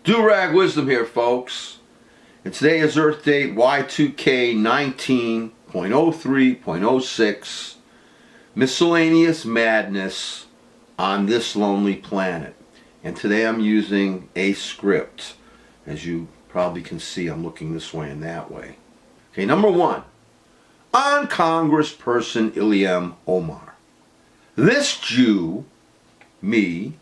Do-Rag Wisdom here, folks. And today is Earth date Y2K 19.03.06. Miscellaneous madness on this lonely planet. And today I'm using a script. As you probably can see, I'm looking this way and that way. Okay, number one. On Congressperson Ilham Omar. This Jew, me,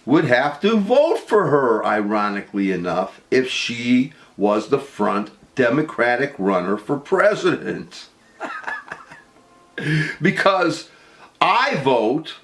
would have to vote for her, ironically enough, if she was the front Democratic runner for president. Because I vote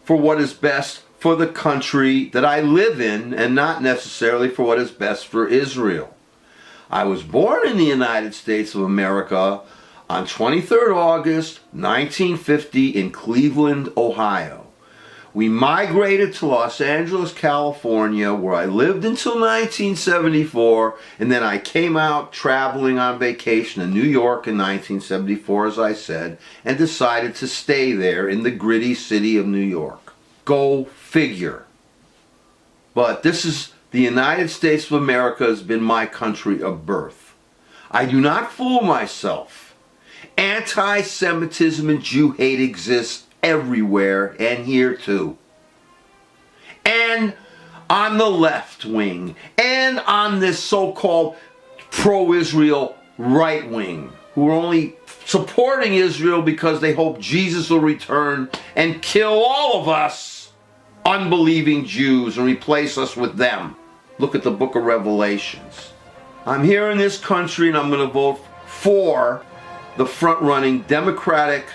for what is best for the country that I live in and not necessarily for what is best for Israel. I was born in the United States of America on 23rd August 1950 in Cleveland, Ohio. We migrated to Los Angeles, California, where I lived until 1974, and then I came out traveling on vacation in New York in 1974, as I said, and decided to stay there in the gritty city of New York. Go figure. But this is the United States of America has been my country of birth. I do not fool myself. Anti-Semitism and Jew hate exists everywhere, and here too. And on the left wing, and on this so-called pro-Israel right wing, who are only supporting Israel because they hope Jesus will return and kill all of us unbelieving Jews and replace us with them. Look at the book of Revelations. I'm here in this country and I'm going to vote for the front-running Democratic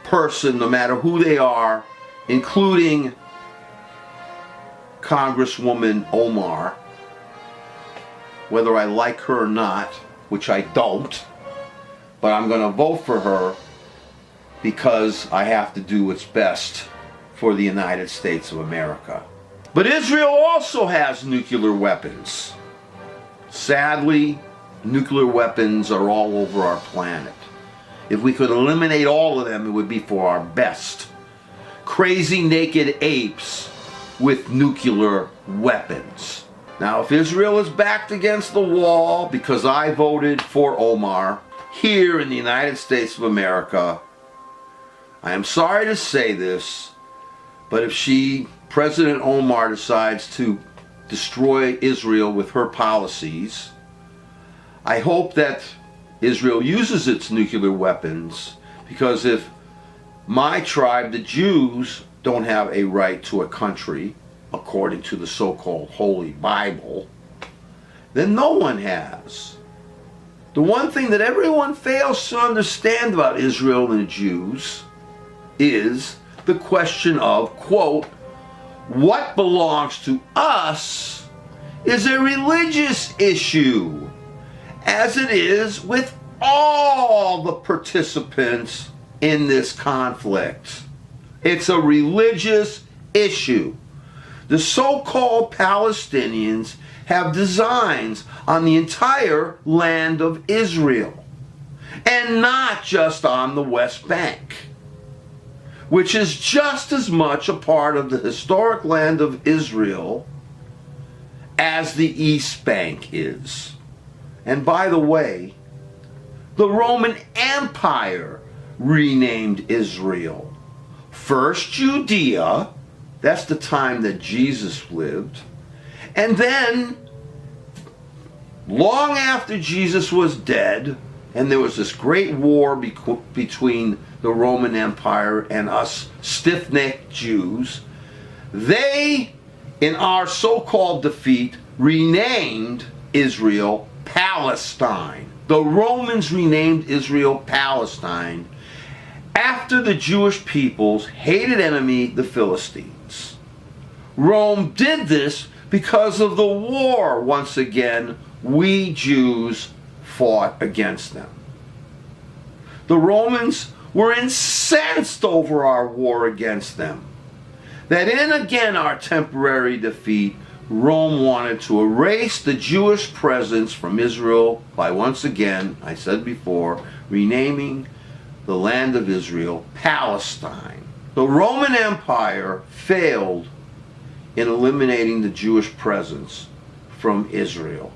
person, no matter who they are, including Congresswoman Omar, whether I like her or not, which I don't, but I'm going to vote for her because I have to do what's best for the United States of America. But Israel also has nuclear weapons. Sadly, nuclear weapons are all over our planet. If we could eliminate all of them, it would be for our best. Crazy naked apes with nuclear weapons. Now, if Israel is backed against the wall because I voted for Omar here in the United States of America, I am sorry to say this, but if President Omar decides to destroy Israel with her policies, I hope that Israel uses its nuclear weapons, because if my tribe, the Jews, don't have a right to a country, according to the so-called Holy Bible, then no one has. The one thing that everyone fails to understand about Israel and the Jews is the question of, quote, what belongs to us is a religious issue, as it is with all the participants in this conflict. It's a religious issue. The so-called Palestinians have designs on the entire land of Israel, and not just on the West Bank, which is just as much a part of the historic land of Israel as the East Bank is. And by the way, the Roman Empire renamed Israel. First Judea, that's the time that Jesus lived, and then, long after Jesus was dead, and there was this great war between the Roman Empire and us stiff-necked Jews, they, in our so-called defeat, renamed Israel Palestine. The Romans renamed Israel Palestine after the Jewish people's hated enemy, the Philistines. Rome did this because of the war, once again, we Jews fought against them. The Romans were incensed over our war against them. That in again our temporary defeat, Rome wanted to erase the Jewish presence from Israel by, once again, I said before, renaming the land of Israel Palestine. The Roman Empire failed in eliminating the Jewish presence from Israel.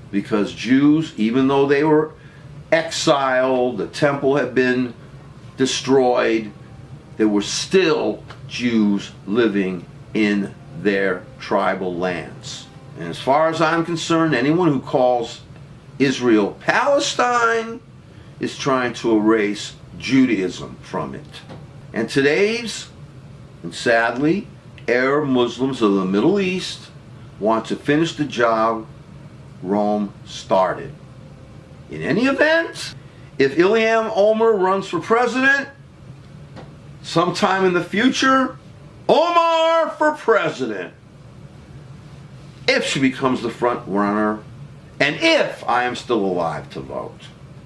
Because Jews, even though they were exiled, the temple had been destroyed, there were still Jews living in their tribal lands. And as far as I'm concerned, anyone who calls Israel Palestine is trying to erase Judaism from it. And today's, and sadly, Arab Muslims of the Middle East want to finish the job Rome started. In any event, if Ilham Omar runs for president sometime in the future, Omar for president. If she becomes the front runner, and if I am still alive to vote.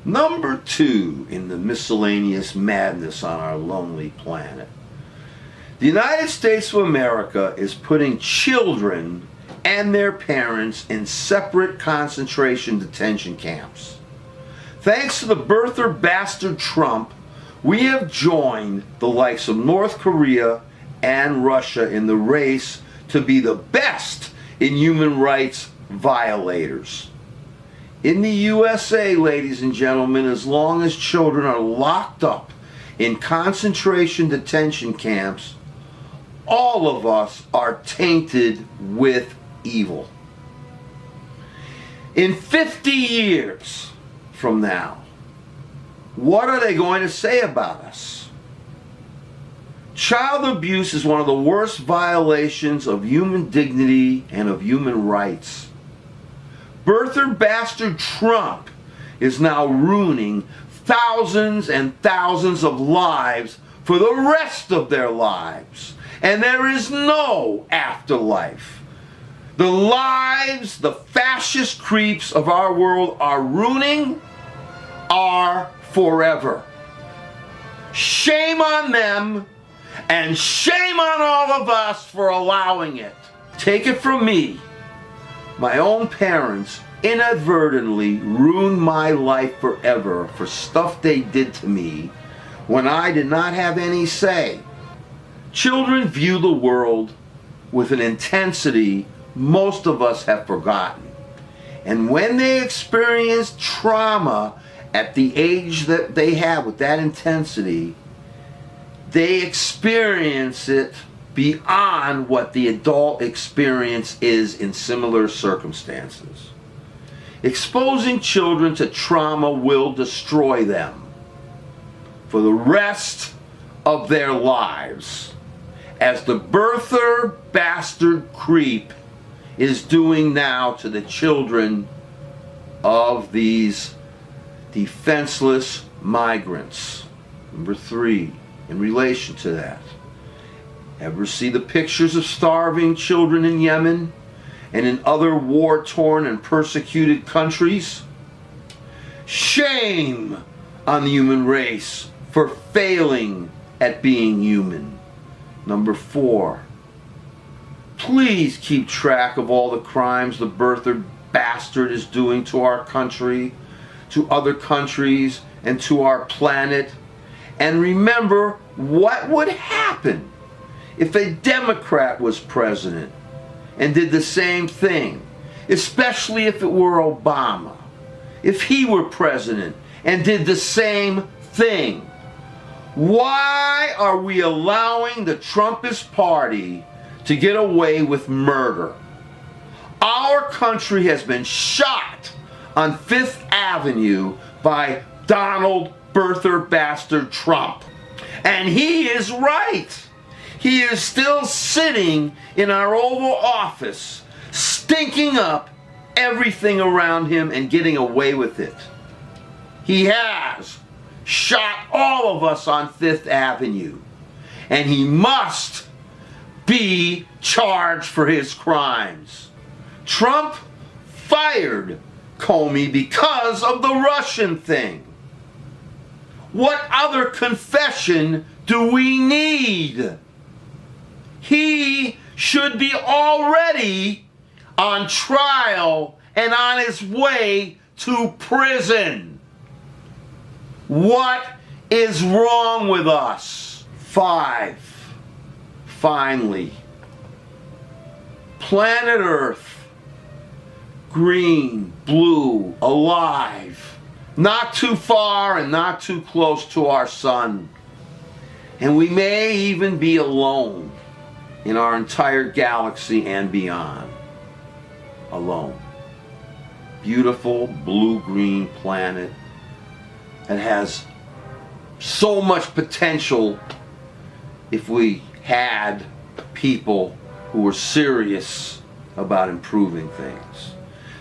Number 2 in the miscellaneous madness on our lonely planet. The United States of America is putting children and their parents in separate concentration detention camps. Thanks to the birther bastard Trump, we have joined the likes of North Korea and Russia in the race to be the best in human rights violators. In the USA, ladies and gentlemen, as long as children are locked up in concentration detention camps, all of us are tainted with evil. In 50 years from now, what are they going to say about us? Child abuse is one of the worst violations of human dignity and of human rights. Birther bastard Trump is now ruining thousands and thousands of lives for the rest of their lives. And there is no afterlife. The lives the fascist creeps of our world are ruining are forever. Shame on them, and shame on all of us for allowing it. Take it from me. My own parents inadvertently ruined my life forever for stuff they did to me when I did not have any say. Children view the world with an intensity most of us have forgotten. And when they experience trauma at the age that they have with that intensity, they experience it beyond what the adult experience is in similar circumstances. Exposing children to trauma will destroy them for the rest of their lives, as the birther bastard creep is doing now to the children of these defenseless migrants. Number 3, in relation to that, ever see the pictures of starving children in Yemen and in other war-torn and persecuted countries? Shame on the human race for failing at being human. Number 4, please keep track of all the crimes the birther bastard is doing to our country, to other countries, and to our planet. And remember what would happen if a Democrat was president and did the same thing, especially if it were Obama. If he were president and did the same thing. Why are we allowing the Trumpist party to get away with murder? Our country has been shot on Fifth Avenue by Donald birther bastard Trump. And he is right. He is still sitting in our Oval Office, stinking up everything around him and getting away with it. He has shot all of us on Fifth Avenue, and he must be charged for his crimes. Trump fired Comey because of the Russian thing. What other confession do we need? He should be already on trial and on his way to prison. What is wrong with us? 5, finally, planet Earth green, blue, alive. Not too far and not too close to our sun. And we may even be alone in our entire galaxy and beyond. Alone. Beautiful blue-green planet that has so much potential if we had people who were serious about improving things.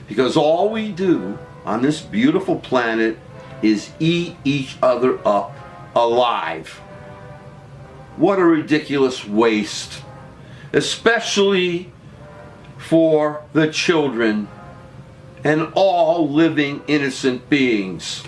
Because all we do on this beautiful planet is eat each other up alive. What a ridiculous waste, especially for the children and all living innocent beings.